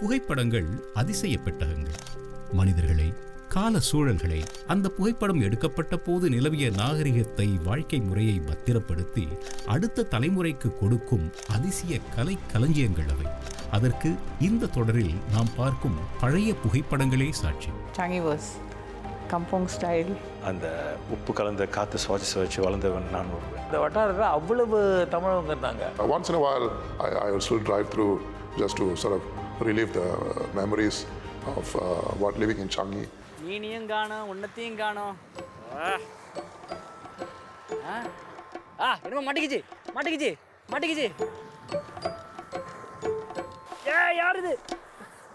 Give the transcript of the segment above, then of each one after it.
புகைப்படங்கள் அதிசய பெட்டகங்கள். மனிதர்களை, கால சூழல்களை, அந்த புகைப்படம் எடுக்கப்பட்ட போது நிலவிய நாகரிகத்தை, வாழ்க்கை முறையை பத்திரப்படுத்தி அடுத்த தலைமுறைக்கு கொடுக்கும் அதிசய கலை களஞ்சியங்கள் அவை. அதற்கு இந்த தொடரில் நாம் பார்க்கும் பழைய புகைப்படங்களே சாட்சி. கம்பவுண்ட் ஸ்டைல், அந்த உப்பு கலந்த காற்று சுவாசி வச்சு வளர்ந்தவன் நான் ஒருவன். இந்த வட்டாரத்தில் அவ்வளவு தமிழவங்க இருந்தாங்க. Once in a while, I will still drive through just to sort of relive the memories of what living in Changi. நீனியும் காணோம், உன்னத்தையும் காணோம். என்னமோ மாட்டிக்கிச்சு. யார் இது?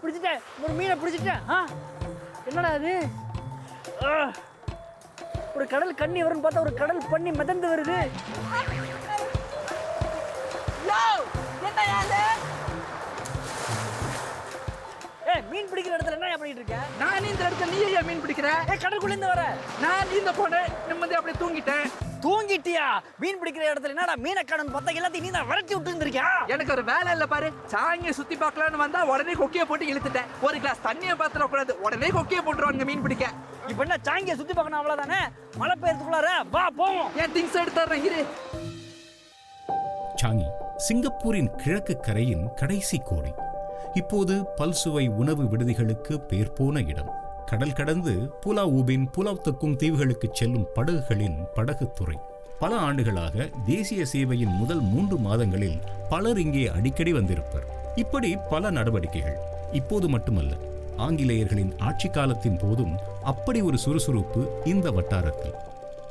பிடிச்சிட்டேன், ஒரு மீனை பிடிச்சிட்டேன். என்னடா அது? ஒரு கடல் கண்ணி வரும்னு பார்த்தா ஒரு கடல் பண்ணி மிதந்து வருது. மீன் பிடிக்கிற இடத்துல என்ன பண்ணிட்டு இருக்க? நான் இந்த இடத்துல நீ ஏன் மீன் பிடிக்கிற? கடலுக்குள்ள இருந்து வர. நான் நீந்த போனேன், நிம்மதி அப்படியே தூங்கிட்டேன். தூங்கிட்டியா? மீன் பிடிக்கிற இடத்துல என்னடா மீனை காணோம்னு பார்த்தா எல்லாத்தையும் நீ தான் விரட்டி விட்டு இருந்திருக்கியா? எனக்கு ஒரு வேலை இல்லை பாரு. சாங்கியை சுத்தி பார்க்கலான்னு வந்தா உடனே கொக்கியை போட்டு இழுத்துட்டேன். ஒரு கிளாஸ் தண்ணியை பார்த்துடக்கூடாது, உடனே கொக்கியை போட்டுருவாங்க மீன் பிடிக்க. இப்ப என்ன சாங்கியை சுத்தி பார்க்கணும் அவ்வளவுதானே? மழை பெய்யறதுக்குள்ளார வா போவோம். என் திங்ஸ் எடுத்துறேன் இரு. சாங்கி சிங்கப்பூரின் கிழக்கு கரையின் கடைசி கோடி. இப்போது பல்சுவை உணவு விடுதிகளுக்கு பேர் போன இடம். கடல் கடந்து புலாவ் ஊபின், புலாவ் தக்கும் தீவுகளுக்கு செல்லும் படகுகளின் படகுத்துறை. பல ஆண்டுகளாக தேசிய சேவையின் முதல் 3 மாதங்களில் பலர் இங்கே அடிக்கடி வந்திருப்பர். இப்படி பல நடவடிக்கைகள். இப்போது மட்டுமல்ல, ஆங்கிலேயர்களின் ஆட்சி காலத்தின் போதும் அப்படி ஒரு சுறுசுறுப்பு இந்த வட்டாரத்தில்.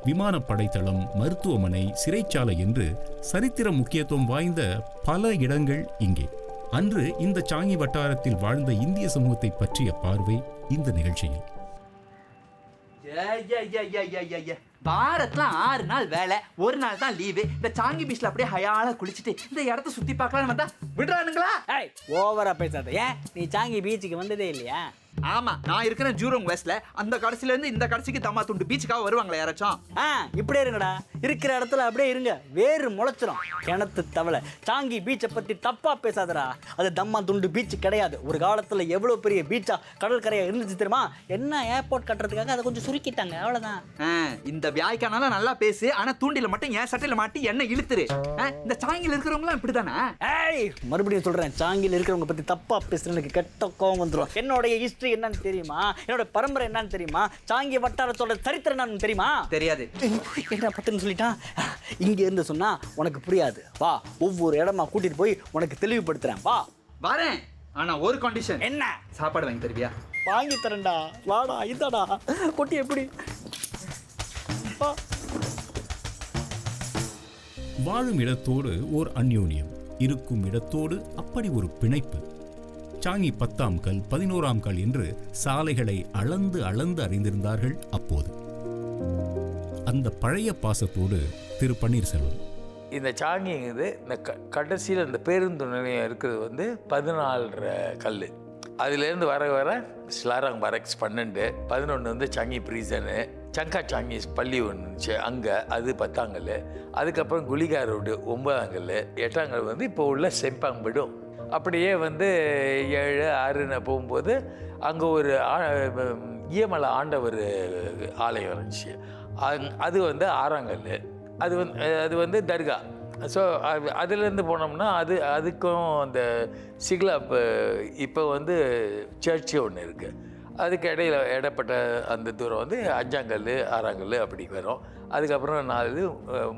விமானப்படை தளம், மருத்துவமனை, சிறைச்சாலை என்று சரித்திர முக்கியத்துவம் வாய்ந்த பல இடங்கள் இங்கே. அன்று இந்த சாங்கி வட்டாரத்தில் வாழ்ந்த இந்திய சமூகத்தை பற்றிய பார்வை இந்த நிகழ்ச்சியில். வாரத்துல 6 நாள் வேலை, ஒரு நாள் தான் லீவு. இந்த சாங்கி பீச்ல அப்படியே ஹயாலா குளிச்சுட்டு இந்த இடத்த சுத்தி பார்க்கலாம்னு வந்தா விடுறானுங்களா? ஓவரா பேசாத. ஏன் நீ சாங்கி பீச்சுக்கு வந்ததே இல்லையா? ஆமா, நான் இருக்கிற ஜூரோங் வெஸ்ட்ல. அந்த கடைசில இருந்து இந்த கடைசிக்கு தம்மா துண்டு பீச்சுக்காக வருவாங்களா யாராச்சும்? இப்படியே இருங்கடா. இருக்கிற இடத்துல அப்படியே இருங்க, வேறு முளைச்சிரும். கிணத்து தவளை. சாங்கி பீச்சை பத்தி தப்பா பேசாதடா. அது தம்மா துண்டு பீச் கிடையாது. ஒரு காலத்துல எவ்வளவு பெரிய பீச்சா கடற்கரையா இருந்துச்சு தெரியுமா? என்ன ஏர்போர்ட் கட்டுறதுக்காக அதை கொஞ்சம் சுருக்கிட்டாங்க, அவ்வளவுதான். இந்த வியாய்க்கானால நல்லா பேசு, ஆனா தூண்டில மட்டும் என் சட்டையில மாட்டி என்ன இழுத்துரு. இந்த சாங்கில இருக்கிறவங்க இப்படிதானே? மறுபடியும் சொல்றேன், சாங்கில இருக்கிறவங்க பத்தி தப்பா பேசுறது எனக்கு கெட்ட கோவம் வந்துடும். என்னோட ஹிஸ்டரி என்னன்னு தெரியுமா? என்னோட பரம்பரை என்னன்னு தெரியுமா? சாங்கி வட்டாரத்தோட சரித்திரம் என்னன்னு தெரியுமா? தெரியாது. என்ன பட்டுன்னு சொல்லிட்டான். இங்க இருந்து சொன்னா உனக்கு புரியாது. வா, ஒவ்வொரு இடமா கூட்டிட்டு போய் உனக்கு தெளிவுபடுத்துறேன். வா. வரேன், ஆனா ஒரு கண்டிஷன். என்ன? சாப்பாடு வாங்கி தருவியா? வாங்கி தரேன்டா. வாடா, இதாடா கொட்டி. எப்படி வாழும் இடத்தோடு ஓர் அந்யோன்யம், இருக்கும் இடத்தோடு அப்படி ஒரு பிணைப்பு. சாங்கி 10ஆம் கல், 11ஆம் கல் என்று சாலைகளை அளந்து அளந்து அறிந்திருந்தார்கள் அப்போது. அந்த பழைய பாசத்தோடு திரு பன்னீர்செல்வம். இந்த சாங்கிங்கிறது இந்த கடைசியில் இந்த பேருந்து நிலையம் இருக்கிறது வந்து 14 கல். அதுலேருந்து வர ஸ்லாராங் பரக்ஸ் 12, 11 வந்து சாங்கி ப்ரீசனு, சங்கா சாங்கி பள்ளி ஒன்று இருந்துச்சு அங்கே, அது 10ஆம் கல். அதுக்கப்புறம் குலிகா ரோடு 9ஆம் கல். 8ஆம் கல் வந்து இப்போ உள்ள செம்பாங் விடும். அப்படியே வந்து 7, 6ன்னு போகும்போது அங்கே ஒரு ஈயமலை ஆண்டவர் ஆலயம் இருந்துச்சு. அது வந்து 6ஆம் கல். அது வந்து தர்கா. ஸோ அதுலேருந்து போனோம்னா அதுக்கும் அந்த சிக்லாப் இப்போ வந்து சர்ச்சு ஒன்று இருக்குது. அதுக்கு இடப்பட்ட அந்த தூரம் வந்து 5ஆம் கல், 6ஆம் கல் அப்படி வரும். அதுக்கப்புறம் 4,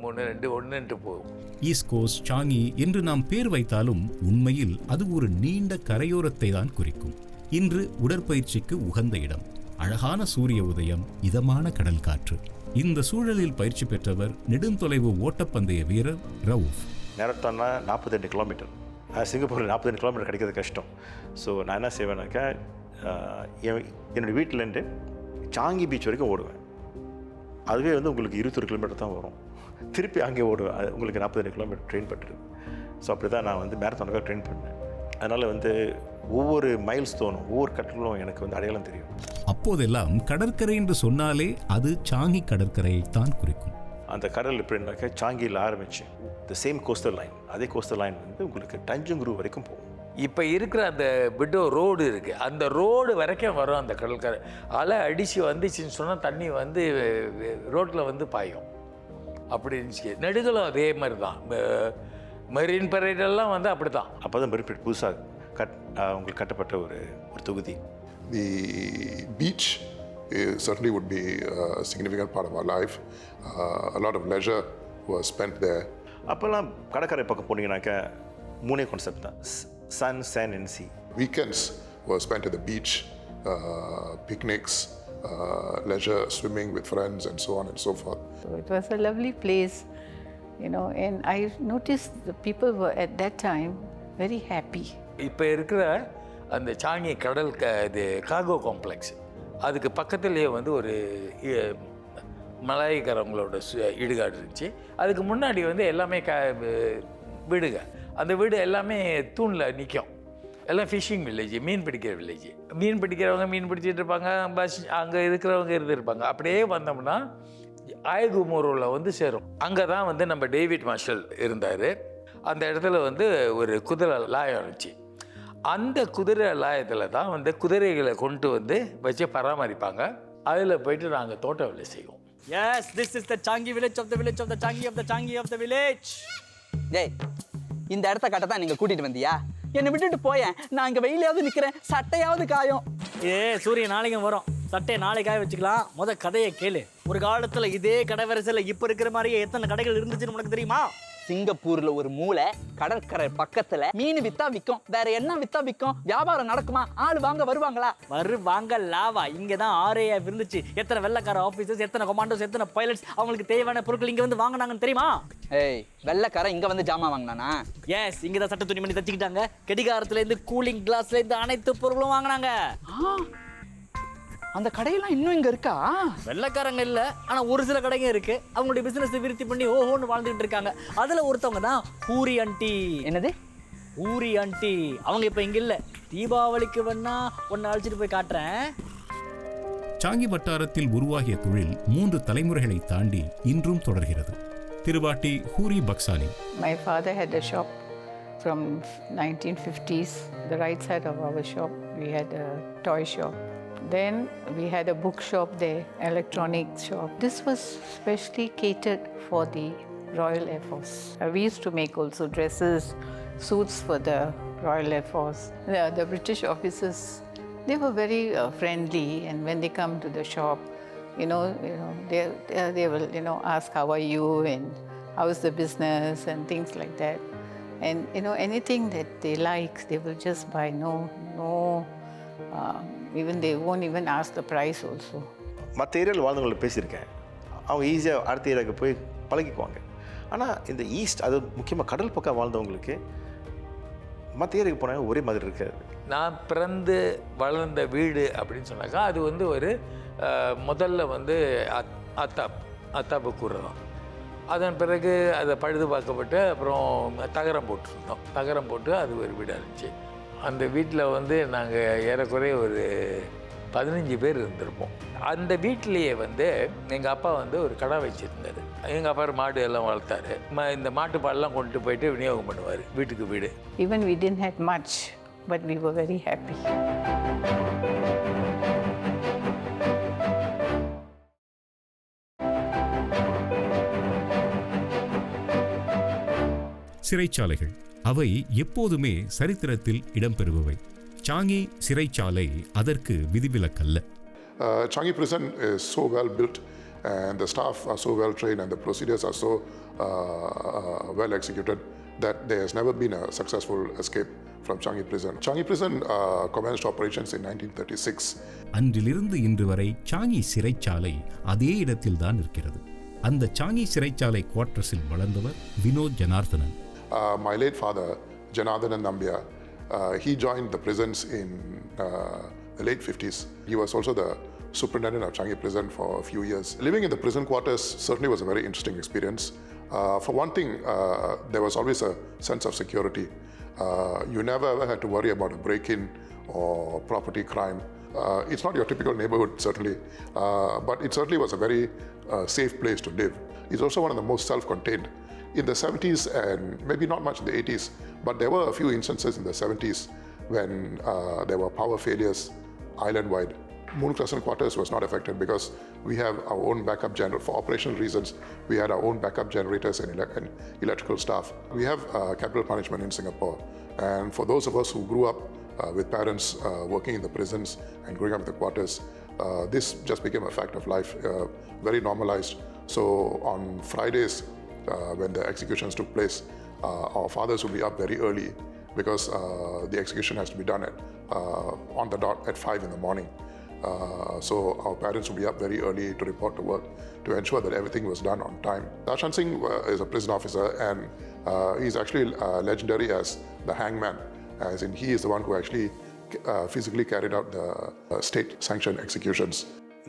3, 2, 1ன்ட்டு போகும். ஈஸ்ட் கோஸ்ட், சாங்கி என்று நாம் பேர் வைத்தாலும் உண்மையில் அது ஒரு நீண்ட கரையோரத்தை தான் குறிக்கும். இன்று உடற்பயிற்சிக்கு உகந்த இடம், அழகான சூரிய உதயம், இதமான கடல் காற்று. இந்த சூழலில் பயிற்சி பெற்றவர் நெடுந்தொலைவு ஓட்டப்பந்தய வீரர் ரவுஃப். நேரத்தானா 42 கிலோமீட்டர். சிங்கப்பூரில் 42 கிலோமீட்டர் கிடைக்கிறது கஷ்டம். ஸோ நான் என்ன செய்வேனாக்கா, என்னுடைய வீட்டிலேருந்து சாங்கி பீச் வரைக்கும் ஓடுவேன். அதுவே வந்து உங்களுக்கு 21 கிலோமீட்டர் தான் வரும். திருப்பி அங்கே ஓடுவேன். அது உங்களுக்கு 42 கிலோமீட்டர் ட்ரெயின் பண்ணுறது. ஸோ அப்படி தான் நான் வந்து மேரத்தானுக்காக ட்ரெயின் பண்ணேன். அதனால் வந்து ஒவ்வொரு மைல் ஸ்டோனும், ஒவ்வொரு கட்டலும் எனக்கு வந்து அடையாளம் தெரியும். அப்போதெல்லாம் கடற்கரை என்று சொன்னாலே அது சாங்கி கடற்கரையை தான் குறிக்கும். அந்த கடல் எப்படின்னாக்கா, சாங்கியில் ஆரம்பிச்சு த சேம் கோஸ்டல் லைன், அதே கோஸ்டல் லைன் வந்து உங்களுக்கு டஞ்சங்குரு வரைக்கும் போகும். இப்போ இருக்கிற அந்த பிட்டோ ரோடு இருக்குது, அந்த ரோடு வரைக்கும் வரும் அந்த கடற்கரை. அலை அடித்து வந்துச்சுன்னு சொன்னால் தண்ணி வந்து ரோட்டில் வந்து பாயும். அப்படி இருந்துச்சு. நெடுகளும் அதே மாதிரி தான். மெரின் பரேடெல்லாம் வந்து அப்படி தான். அப்போ தான் மெரின் புதுசாக உங்களுக்கு கட்டப்பட்ட ஒரு தொகுதி. The beach certainly would be a significant part of our life. A lot of leisure was spent there. அப்போல்லாம் கடற்கரை பக்கம் போனீங்கன்னாக்கா 3 கான்செப்ட் தான்: Sun, sand and sea. Weekends were spent at the beach, picnics, leisure, swimming with friends and so on and so forth. So it was a lovely place, and I noticed the people were at that time very happy. இப்போ இருக்கிற அந்த Changi கடல் இது cargo complex, அதுக்கு பக்கத்துலேயே வந்து ஒரு மலாய்க்காரவங்களோட இடுகாடு இருந்துச்சு. அதுக்கு முன்னாடி வந்து எல்லாமே வீடுங்க. அந்த வீடு எல்லாமே தூணில் நிற்கும். எல்லாம் ஃபிஷிங் வில்லேஜ், மீன் பிடிக்கிற வில்லேஜ். மீன் பிடிக்கிறவங்க மீன் பிடிச்சிட்டு இருப்பாங்க, பஸ் அங்கே இருக்கிறவங்க இருந்திருப்பாங்க. அப்படியே வந்தோம்னா ஆயகுமூரில் வந்து சேரும். அங்கே தான் வந்து நம்ம டேவிட் மார்ஷல் இருந்தார். அந்த இடத்துல வந்து ஒரு குதிரை லாயம் இருந்துச்சு. அந்த குதிரை லாயத்தில் தான் வந்து குதிரைகளை கொண்டு வந்து வச்சு பராமரிப்பாங்க. அதில் போயிட்டு நாங்கள் தோட்ட வேலை செய்வோம். Yes, this is the Changi village of the village of the Changi of the Changi of the village. டேய், இந்த இடத்த கட்ட தான் நீங்கள் கூட்டிகிட்டு வந்தியா? என்னை விட்டுட்டு போயேன், நான் இங்கே வெயிலையாவது நிற்கிறேன், சட்டையாவது காயும். சூரியன் நாளைக்கும் வரும், சட்டையை நாளை காய வச்சுக்கலாம். கதையை கேளு. ஒரு காலத்தில் இதே கடை வரிசையில் இப்போ இருக்கிற மாதிரியே எத்தனை கடைகள் இருந்துச்சுன்னு உனக்கு தெரியுமா? சிங்கப்பூர்ல ஒரு மூளை கடற்கரை பக்கத்துல மீன் வித்தா விற்கும், வேற என்ன வித்தா விற்கும்? வியாபாரம் நடக்குமா? ஆள் வாங்க வருவாங்களா? வருவாங்க லாவா. இங்க தான் RAF இருந்துச்சு. எத்தனை வெள்ளக்கார ஆபீசர்ஸ், எத்தனை கமாண்டோஸ், எத்தனை பைலட்ஸ் அவங்களுக்கு தேவையான பொருட்கள் இங்க வந்து வாங்கினாங்கன்னு தெரியுமா? ஏய், வெள்ளக்கார இங்க வந்து ஜாமான் வாங்கினானா? எஸ், இங்க தான் சட்ட துணிமணி தச்சுக்கிட்டாங்க. கடிகாரத்துல இருந்து கூலிங் கிளாஸ்ல இருந்து அனைத்து பொருளும் வாங்கினாங்க. அந்த கடையெல்லாம் இன்னும் இங்க இருக்கா? வெள்ளக்காரங்க இல்ல, ஆனா ஒரு சில கடைங்க இருக்கு. அவங்களுடைய பிசினஸ் விருத்தி பண்ணி ஓஹோன்னு வாழ்ந்துட்டு இருக்காங்க. அதுல ஒருத்தவங்க தான் ஹூரி ஆண்டி. என்னது ஹூரி ஆண்டி? அவங்க இப்ப இங்க இல்ல. தீபாவளிக்கு வேணா ஒன்னு அழைச்சிட்டு போய் காட்டுறேன். சாங்கி வட்டாரத்தில் உருவாகிய தொழில் 3 தலைமுறைகளை தாண்டி இன்றும் தொடர்கிறது. திருவாட்டி ஹூரி பக்சானி. My father had a shop from 1950s. The right side of our shop, we had a toy shop. Then we had a bookshop there, electronics shop. This was specially catered for the Royal Air Force. We used to make also dresses, suits for the Royal Air Force. The British officers, they were very friendly, and when they come to the shop, they will ask how are you and how is the business and things like that. And anything that they like, they will just buy. No. Even they won't even ask the price also. மற்ற ஏரியாவில் வாழ்ந்தவங்களை பேசியிருக்கேன். அவங்க ஈஸியாக அடுத்த ஏரியாவுக்கு போய் பழகிக்குவாங்க. ஆனால் இந்த ஈஸ்ட், அது முக்கியமாக கடல் பக்கம் வாழ்ந்தவங்களுக்கு மற்ற ஏரியாவுக்கு போனால் ஒரே மாதிரி இருக்காது. நான் பிறந்து வளர்ந்த வீடு அப்படின்னு சொன்னாக்கா அது வந்து ஒரு முதல்ல வந்து அத்தாப்பு கூரை தான். அதன் பிறகு அதை பழுது பார்க்கப்பட்டு அப்புறம் தகரம் போட்டிருந்தோம். தகரம் போட்டு அது ஒரு வீடாக இருந்துச்சு. அந்த வீட்டில் வந்து நாங்கள் ஏறக்குறைய ஒரு 15 பேர் இருந்திருப்போம். அந்த வீட்டிலேயே வந்து எங்கள் அப்பா வந்து ஒரு கடை வச்சுருந்தார். எங்கள் அப்பா மாடு எல்லாம் வளர்த்தாரு. இந்த மாட்டு பாலெலாம் கொண்டு போயிட்டு விநியோகம் பண்ணுவார் வீட்டுக்கு வீடு. Even we didn't have much, but we were very happy. சிறைச்சாலைகள் அவை எப்போதுமே சரித்திரத்தில் இடம்பெறுபவை. சாங்கி சிறைச்சாலை அதற்கு விதிவிலக்கல்ல. Changi prison is so well built and the staff are so well trained and the procedures are so well executed that there has never been a successful escape from Changi prison. Changi prison commenced operations in 1936. அன்றிலிருந்து இன்று வரை Changi சிறைச்சாலை அதே இடத்தில் தான் இருக்கிறது. அந்த Changi சிறைச்சாலை குவார்ட்டர்ஸில் வளர்ந்தவர் Vinod Janardhanan. My late father, Janardhanan Nambia, he joined the prisons in the late 50s. He was also the superintendent of Changi prison for a few years. Living in the prison quarters certainly was a very interesting experience. For one thing, there was always a sense of security. You never ever had to worry about a break-in or property crime. It's not your typical neighborhood, certainly, but it certainly was a very safe place to live. It's also one of the most self-contained. in the 70s and maybe not much in the 80s, but there were a few instances in the 70s when there were power failures island-wide. Moon Crescent quarters was not affected because we have our own backup generator. For operational reasons, we had our own backup generators and electrical staff. We have capital punishment in Singapore. And for those of us who grew up with parents working in the prisons and growing up in the quarters, this just became a fact of life, very normalized. So on Fridays, when the executions took place, our fathers would be up very early because the execution has to be done on the dot at 5 in the morning. So our parents would be up very early to report to work to ensure that everything was done on time. Darshan Singh is a prison officer, and he's actually legendary as the hangman, as in he is the one who actually physically carried out the state-sanctioned executions.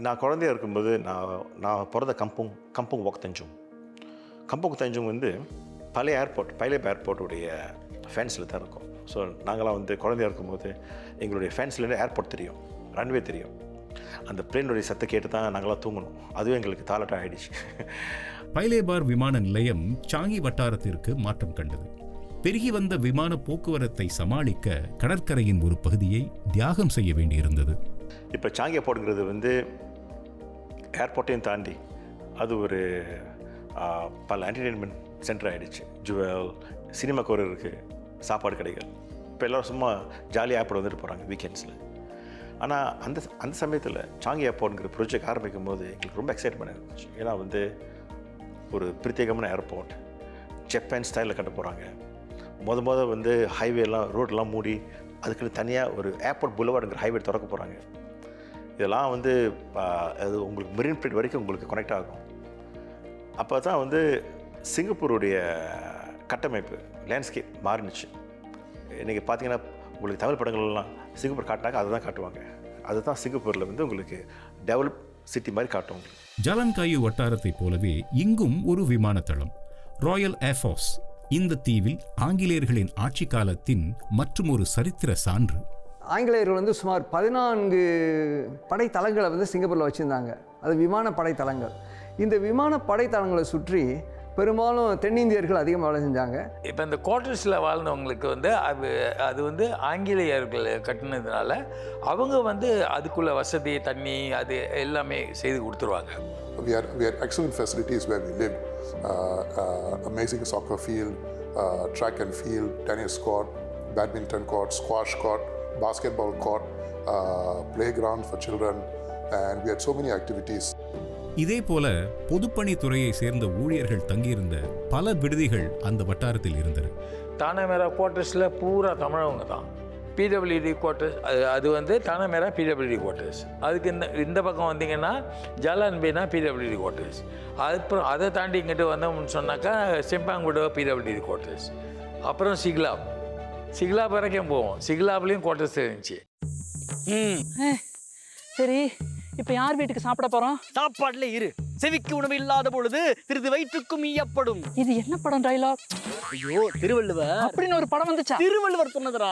நான் குழந்தையா இருக்கும்போது நான் பிறந்த kampung walk தஞ்சும். Kampung தஞ்சும் வந்து பழைய ஏர்போர்ட்டுடைய ஃபேன்ஸில் தான் இருக்கும். So நாங்களாம் வந்து குழந்தையா இருக்கும்போது எங்களுடைய ஃபேன்ஸ்லேருந்து ஏர்போர்ட் தெரியும், ரன்வே தெரியும். அந்த பிளேனுடைய சத்தை கேட்டு தான் நாங்களாம் தூங்கணும். அதுவும் எங்களுக்கு தாலாட்டம் ஆகிடுச்சு. பைலேபார் விமான நிலையம் சாங்கி வட்டாரத்திற்கு மாற்றம் கண்டது. பெருகி வந்த விமான போக்குவரத்தை சமாளிக்க கடற்கரையின் ஒரு பகுதியை தியாகம் செய்ய வேண்டியிருந்தது. இப்போ சாங்கி ஏர்போர்ட்டுங்கிறது வந்து ஏர்போர்ட்டையும் தாண்டி அது ஒரு பல என்டர்டெயின்மெண்ட் சென்டர் ஆகிடுச்சு. ஜுவல், சினிமா கோர் இருக்குது, சாப்பாடு கடைகள். இப்போ எல்லோரும் சும்மா ஜாலியாக ஏர்போர்ட் வந்துட்டு போகிறாங்க வீக்கெண்ட்ஸில். ஆனால் அந்த சமயத்தில் சாங்கி ஏர்போர்ட்டுங்கிற ப்ரொஜெக்ட் ஆரம்பிக்கும் போது எங்களுக்கு ரொம்ப எக்ஸைட்மெண்ட் இருந்துச்சு. ஏன்னா வந்து ஒரு பிரத்யேகமான ஏர்போர்ட், ஜப்பான் ஸ்டைலில் கட்ட போகிறாங்க. முத வந்து ஹைவேலாம் ரோடெலாம் மூடி அதுக்குன்னு தனியாக ஒரு ஏர்போர்ட் புலவார்டுங்கிற ஹைவே திறக்க போகிறாங்க. இதெல்லாம் வந்து அது உங்களுக்கு மெரின் பிளேட் வரைக்கும் உங்களுக்கு கனெக்ட் ஆகும். அப்போ தான் வந்து சிங்கப்பூருடைய கட்டமைப்பு லேண்ட்ஸ்கேப் மாறினுச்சு. இன்றைக்கி பார்த்தீங்கன்னா உங்களுக்கு தமிழ் படங்கள்லாம் சிங்கப்பூர் காட்டினாங்க, அதை தான் காட்டுவாங்க. அதுதான் சிங்கப்பூரில் வந்து உங்களுக்கு டெவலப் சிட்டி மாதிரி காட்டுவாங்க. ஜலன்காயு வட்டாரத்தைப் போலவே இங்கும் ஒரு விமானத்தளம், ராயல் ஏர்ஃபோர்ஸ். இந்த தீவில் ஆங்கிலேயர்களின் ஆட்சி காலத்தின் மற்றும் ஒரு சரித்திர சான்று. ஆங்கிலேயர்கள் வந்து சுமார் 14 படைத்தளங்களை வந்து சிங்கப்பூரில் வச்சுருந்தாங்க. அது விமான படைத்தளங்கள். இந்த விமான படைத்தளங்களை சுற்றி பெரும்பாலும் தென்னிந்தியர்கள் அதிகமாக வேலை செஞ்சாங்க. இப்போ இந்த குவார்டர்ஸில் வாழ்ந்தவங்களுக்கு வந்து அது வந்து ஆங்கிலேயர்கள் கட்டினதுனால அவங்க வந்து அதுக்குள்ள வசதி, தண்ணி, அது எல்லாமே செய்து கொடுத்துருவாங்க. We had excellent facilities where we lived. Amazing soccer field, track and field, tennis court, badminton court, squash court, basketball court, playground for children, and we had so many activities. இதே போல பொதுப்பணித்துறையை சேர்ந்த ஊழியர்கள் தங்கியிருந்த பல விடுதிகள் அந்த வட்டாரத்தில் இருந்தன. தானமேரா குவார்ட்டர்ஸில் பூரா தமிழவங்க தான். பிடபிள்யூடி குவார்ட்டர்ஸ் அது வந்து தானமேரா பிடபிள்யூடி குவார்ட்டர்ஸ். அதுக்கு இந்த பக்கம் வந்தீங்கன்னா ஜாலான்பேனா பிடபிள்யூடி குவார்ட்டர்ஸ். அப்புறம் அதை தாண்டி இங்கிட்டு வந்தோம்னு சொன்னாக்கா செம்பாங்குடோ பிடபிள்யூடி குவார்ட்டர்ஸ். அப்புறம் சிக்லாப் வரைக்கும் போவோம். சிக்லாப்லேயும் குவார்ட்டர்ஸ் இருந்துச்சு. சரி, இப்போ யார் வீட்டுக்கு சாப்பிட போறோம்? சாப்பாடுல இரு. செவிக்கு உணவு இல்லாத பொழுது சிறிது வயிற்றுக்கும் ஈயப்படும். இது என்ன படம் டைலாக்? ஐயோ, திருவள்ளுவர் அப்படின்னு ஒரு படம் வந்துச்சா? திருவள்ளுவர் சொன்னதுடா.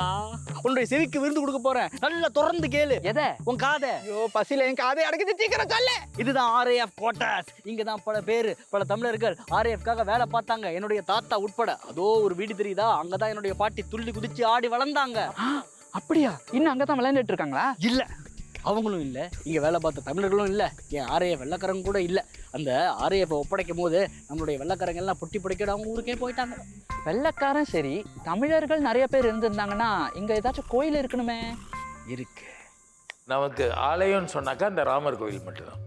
உன்னுடைய செவிக்கு விருந்து கொடுக்க போறேன், நல்லா திறந்து கேளு. எதை? உன் காதை. ஐயோ, பசியில என் காதை அடக்கிது, சீக்கிரம் சொல்லு. இதுதான் RAF குவார்ட்டர்ஸ். இங்க தான் பல தமிழர்கள் RAFக்காக வேலை பார்த்தாங்க, என்னுடைய தாத்தா உட்பட. அதோ ஒரு வீடு தெரியுதா, அங்கதான் என்னுடைய பாட்டி துள்ளி குதிச்சு ஆடி வளர்ந்தாங்க. அப்படியா? இன்னும் அங்கதான் விளையாண்டுட்டு இருக்காங்களா? இல்ல, அவங்களும் இல்லை, இங்கே வேலை பார்த்த தமிழர்களும் இல்லை, என் RAF வெள்ளக்காரங்க கூட இல்லை. அந்த RAF ஒப்படைக்கும் போது நம்மளுடைய வெள்ளக்காரங்க எல்லாம் பொட்டி பிடிக்கிற அவங்க ஊருக்கே போயிட்டாங்க. வெள்ளக்காரன் சரி, தமிழர்கள் நிறைய பேர் இருந்திருந்தாங்கன்னா இங்கே ஏதாச்சும் கோயில் இருக்கணுமே. இருக்கு. நமக்கு ஆலயம்னு சொன்னாக்கா அந்த ராமர் கோயில் மட்டும்தான்.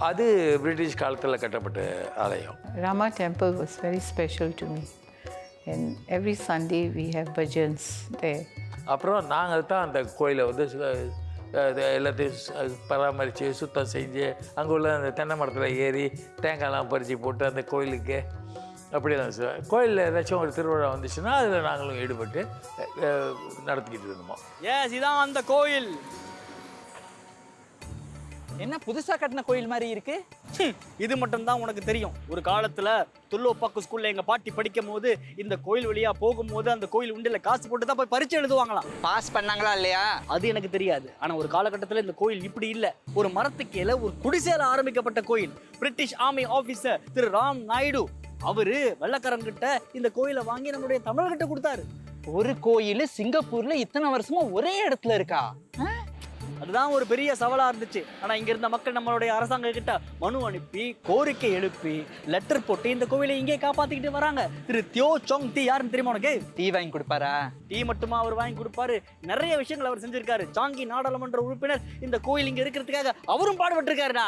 அது பிரிட்டிஷ் காலத்தில் கட்டப்பட்ட ஆலயம். Rama temple was very special to me. And every Sunday we have bhajans there. அப்புறம் நாங்கள் தான் அந்த கோயிலை வந்து எல்லாத்தையும் பராமரித்து சுத்தம் செஞ்சு அங்கே உள்ள அந்த தென்னை மரத்தில் ஏறி தேங்காய்லாம் பறித்து போட்டு அந்த கோயிலுக்கு அப்படி தான் சார். கோயிலில் ஏதாச்சும் ஒரு திருவிழா வந்துச்சுன்னா அதில் நாங்களும் ஈடுபட்டு நடத்திக்கிட்டு இருந்தோம். இதான் அந்த கோயில். என்ன புதுசாக கட்டின கோயில் மாதிரி இருக்கு? இது மட்டும் தான் உனக்கு தெரியும். ஒரு காலத்துல துல்லோப்பாக்கு ஸ்கூல்ல எங்க பாட்டி படிக்கும் போது இந்த கோயில் வழியா போகும்போது அந்த கோயில் உண்டில காசு போட்டு தான் போய் பரீட்சை எழுதுவாங்களாம். பாஸ் பண்ணாங்களா இல்லையா அது எனக்கு தெரியாது. ஆனா ஒரு காலகட்டத்தில் இந்த கோயில் இப்படி இல்ல, ஒரு மரத்துக்கு கீழே ஒரு குடிசையில ஆரம்பிக்கப்பட்ட கோயில். பிரிட்டிஷ் ஆர்மி ஆபீசர் திரு ராம் நாயுடு அவரு வெள்ளக்காரங்கிட்ட இந்த கோயிலை வாங்கி நம்மளுடைய தமிழர்கிட்ட கொடுத்தாரு. ஒரு கோயில் சிங்கப்பூர்ல இத்தனை வருஷமா ஒரே இடத்துல இருக்கா? அதுதான் ஒரு பெரிய சவாலா இருந்துச்சு. ஆனா இங்க இருந்த மக்கள் நம்மளுடைய அரசாங்க கிட்ட மனு அனுப்பி கோரிக்கை எழுப்பி லெட்டர் போட்டு இந்த கோவிலை இங்கே காப்பாத்திக்கிட்டு வராங்க. திரு தியோ சொங் டி யாருன்னு தெரியுமா உனக்கு? டீ வாங்கி கொடுப்பாரா? டீ மட்டுமா அவர் வாங்கி கொடுப்பாரு, நிறைய விஷயங்கள் அவர் செஞ்சிருக்காரு. சாங்கி நாடாளுமன்ற உறுப்பினர் இந்த கோயில் இங்க இருக்கிறதுக்காக அவரும் பாடுபட்டிருக்காருடா.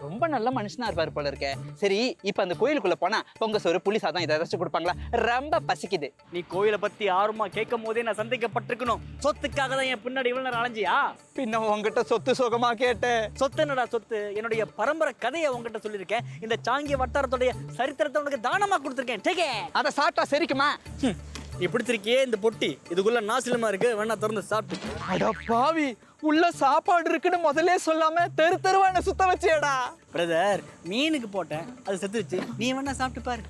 ரொம்ப நல்ல மனுஷனா இருப்பாரு போல இருக்க. சரி, இப்ப அந்த கோயிலுக்குள்ள போனா பொங்க சோறு புளி சாதம் இதை ஏதாச்சும் கொடுப்பாங்களா? ரொம்ப பசிக்குது. நீ கோயிலை பத்தி ஆர்வமா கேட்கும் போதே நான் சந்திக்கப்பட்டிருக்கணும். சொத்துக்காக தான் என் பின்னாடி இவ்வளவு நேரம் அலைஞ்சியா? பின்ன உங்ககிட்ட சொத்து சுகமா கேட்டேன். சொத்து என்னடா சொத்து? என்னுடைய பரம்பரை கதையை உங்ககிட்ட சொல்லியிருக்கேன். இந்த சாங்கிய வட்டாரத்துடைய சரித்திரத்தை உனக்கு தானமா கொடுத்துருக்கேன். அதை சாப்பிட்டா சரிக்குமா? நீ பிடிச்சிருக்கியே இந்த பொட்டி, இதுக்குள்ள நாசிலமா இருக்கு, வேணா திறந்து சாப்பிட்டு. அட பாவி, உள்ள சாப்பாடு இருக்குன்னு முதல்ல சொல்லாம தெரு தெருவா என்ன சுத்த வச்சியடா. பிரதர், மீனுக்கு போட்டேன், அது செத்துருச்சு, நீ வேணா சாப்பிட்டு பாரு.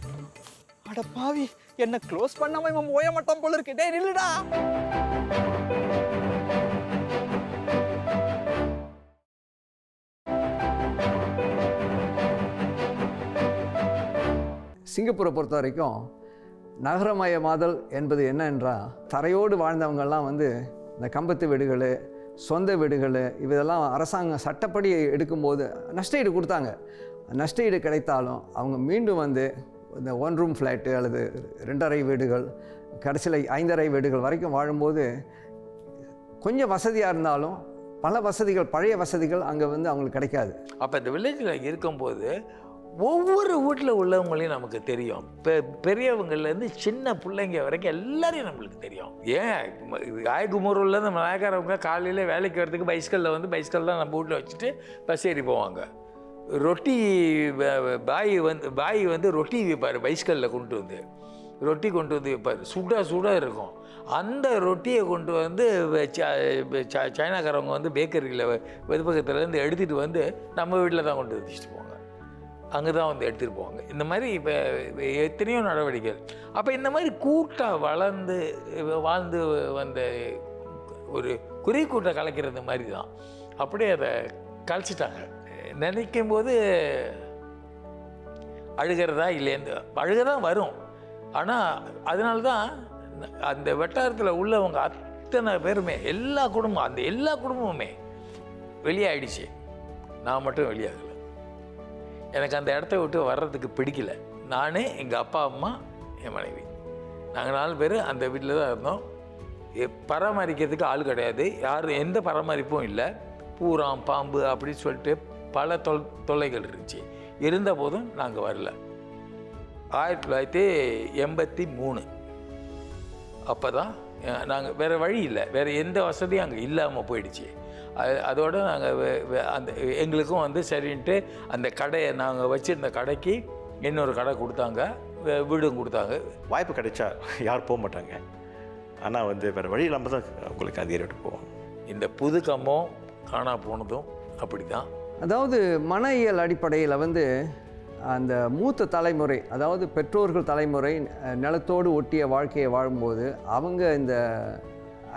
அட பாவி, என்ன க்ளோஸ் பண்ணாம இவன் ஓய மாட்டான் போல இருக்கு. டேய் நில்லுடா. சிங்கப்பூரை பொறுத்த வரைக்கும் நகரமயமாதல் என்பது என்ன என்றால், தரையோடு வாழ்ந்தவங்கெல்லாம் வந்து இந்த கம்பத்து வீடுகள், சொந்த வீடுகள், இதெல்லாம் அரசாங்கம் சட்டப்படி எடுக்கும்போது நஷ்டஈடு கொடுத்தாங்க. நஷ்டஈடு கிடைத்தாலும் அவங்க மீண்டும் வந்து இந்த 1 ரூம் ஃப்ளாட்டு அல்லது 2 வீடுகள், கடைசியில் 5 வீடுகள் வரைக்கும் வாழும்போது கொஞ்சம் வசதியாக இருந்தாலும் பல வசதிகள், பழைய வசதிகள் அங்கே வந்து அவங்களுக்கு கிடைக்காது. அப்போ இந்த வில்லேஜில் இருக்கும்போது ஒவ்வொரு வீட்டில் உள்ளவங்களையும் நமக்கு தெரியும். பெரியவங்கள்லேருந்து சின்ன பிள்ளைங்க வரைக்கும் எல்லாரையும் நம்மளுக்கு தெரியும். ஏன் ஆயகுமூரில் நம்ம மலையாக்காரவங்க காலையில் வேலைக்கு வரதுக்கு பைஸ்கல் தான் நம்ம வீட்டில் வச்சுட்டு பஸ் ஏறி போவாங்க. ரொட்டி பாய் வந்து ரொட்டி விற்பார், பைஸ்கல்லில் ரொட்டி கொண்டு வந்து விற்பார். சுடாக இருக்கும். அந்த ரொட்டியை கொண்டு வந்து சைனாக்காரவங்க வந்து பேக்கரியில் வெதுப்பக்கத்துலேருந்து எடுத்துகிட்டு வந்து நம்ம வீட்டில் தான் கொண்டு வச்சுட்டு போவாங்க. அங்கே தான் வந்து எடுத்துகிட்டு போவாங்க. இந்த மாதிரி இப்போ எத்தனையோ நடவடிக்கைகள். அப்போ இந்த மாதிரி கூட்டாக வாழ்ந்து வந்த ஒரு குறிக்கூட்டை கலைக்கிறது மாதிரி தான். அப்படியே அதை கலைச்சிட்டாங்க. நினைக்கும் போது அழுகிறதா இல்லைன்னு அழுகதான் வரும். ஆனால் அதனால தான் அந்த வட்டாரத்தில் உள்ளவங்க அத்தனை பேருமே எல்லா குடும்பமுமே வெளியாகிடுச்சு. நான் மட்டும் வெளியாகலை. எனக்கு அந்த இடத்த விட்டு வர்றதுக்கு பிடிக்கல. நான், எங்கள் அப்பா, அம்மா, என் மனைவி, நாங்கள் 4 பேர் அந்த வீட்டில் தான் இருந்தோம். பராமரிக்கிறதுக்கு ஆள் கிடையாது, யாரும் எந்த பராமரிப்பும் இல்லை. பூராம் பாம்பு அப்படின்னு சொல்லிட்டு பல தொல்லைகள் இருந்துச்சு. இருந்த போதும் நாங்கள் வரல. 1983 அப்போ தான் நாங்கள் வேறு வழி இல்லை, வேறு எந்த வசதியும் அங்கே இல்லாமல் போயிடுச்சு. அதோடு நாங்கள் அந்த எங்களுக்கும் வந்து சரின்ட்டு அந்த கடையை நாங்கள் வச்சுருந்த கடைக்கு இன்னொரு கடை கொடுத்தாங்க, வீடும் கொடுத்தாங்க. வாய்ப்பு கிடைச்சா யாரும் போக மாட்டாங்க. ஆனால் வந்து வேறு வழி இல்லாமல் தான் உங்களுக்கு அது ஏறிட்டு போவோம். இந்த புது கம்பம் காணா போனதும் அப்படி தான். அதாவது மன இயல் அடிப்படையில் வந்து அந்த மூத்த தலைமுறை, அதாவது பெற்றோர்கள் தலைமுறை நிலத்தோடு ஒட்டிய வாழ்க்கையை வாழும்போது அவங்க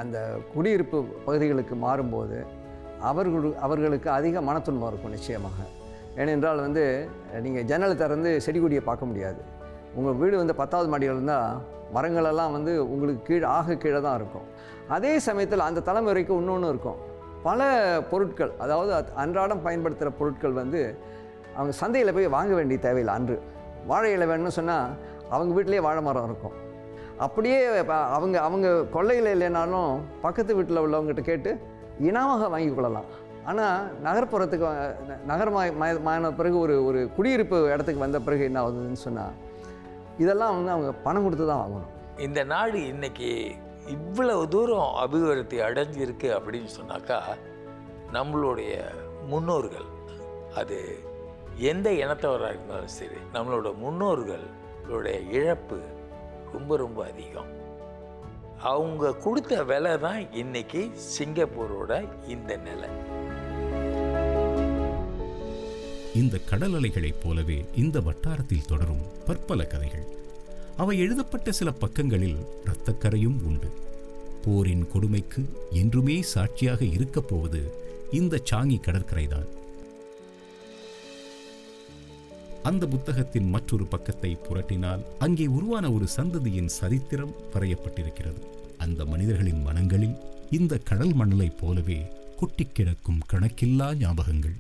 அந்த குடியிருப்பு பகுதிகளுக்கு மாறும்போது அவர்களுக்கு அதிக மனத்துன்பம் இருக்கும் நிச்சயமாக. ஏனென்றால் வந்து நீங்கள் ஜன்னலை திறந்து செடி கொடியை பார்க்க முடியாது. உங்கள் வீடு வந்து 10வது மாடியில் இருந்தால் மரங்களெல்லாம் வந்து உங்களுக்கு கீழே தான் இருக்கும். அதே சமயத்தில் அந்த தலைமுறைக்கு இன்னொன்று இருக்கும். பல பொருட்கள், அதாவது அன்றாடம் பயன்படுத்துகிற பொருட்கள் வந்து அவங்க சந்தையில் போய் வாங்க வேண்டிய தேவையில்லை. அன்று வாழை இலை வேணும்னு சொன்னால் அவங்க வீட்டிலே வாழை மரம் இருக்கும். அப்படியே அவங்க கொள்ளையில் இல்லைனாலும் பக்கத்து வீட்டில் உள்ளவங்ககிட்ட கேட்டு இனமாக வாங்கி கொள்ளலாம். ஆனால் நகர்ப்புறத்துக்கு நகரமான பிறகு ஒரு குடியிருப்பு இடத்துக்கு வந்த பிறகு என்ன ஆகுதுன்னு சொன்னால் இதெல்லாம் வந்து அவங்க பணம் கொடுத்து தான் வாங்கணும். இந்த நாடு இன்றைக்கி இவ்வளவு தூரம் அபிவிருத்தி அடைஞ்சிருக்கு அப்படின்னு சொன்னாக்கா நம்மளுடைய முன்னோர்கள், அது எந்த இனத்தவராக இருந்தாலும் சரி, நம்மளோட முன்னோர்களுடைய இழப்பு ரொம்ப ரொம்ப அதிகம். அவங்க கொடுத்த விலை தான் இன்னைக்கு சிங்கப்பூரோட இந்த நிலை. இந்த கடல் அலைகளைப் போலவே இந்த வட்டாரத்தில் தொடரும் பற்பல கதைகள். அவை எழுதப்பட்ட சில பக்கங்களில் இரத்தக்கரையும் உண்டு. போரின் கொடுமைக்கு என்றுமே சாட்சியாக இருக்கப் போவது இந்த சாங்கி கடற்கரைதான். அந்த புத்தகத்தின் மற்றொரு பக்கத்தை புரட்டினால் அங்கே உருவான ஒரு சந்ததியின் சரித்திரம் வரையப்பட்டிருக்கிறது. அந்த மனிதர்களின் மனங்களில் இந்த கடல் மணலைப் போலவே கொட்டிக் கிடக்கும் கணக்கில்லா ஞாபகங்கள்.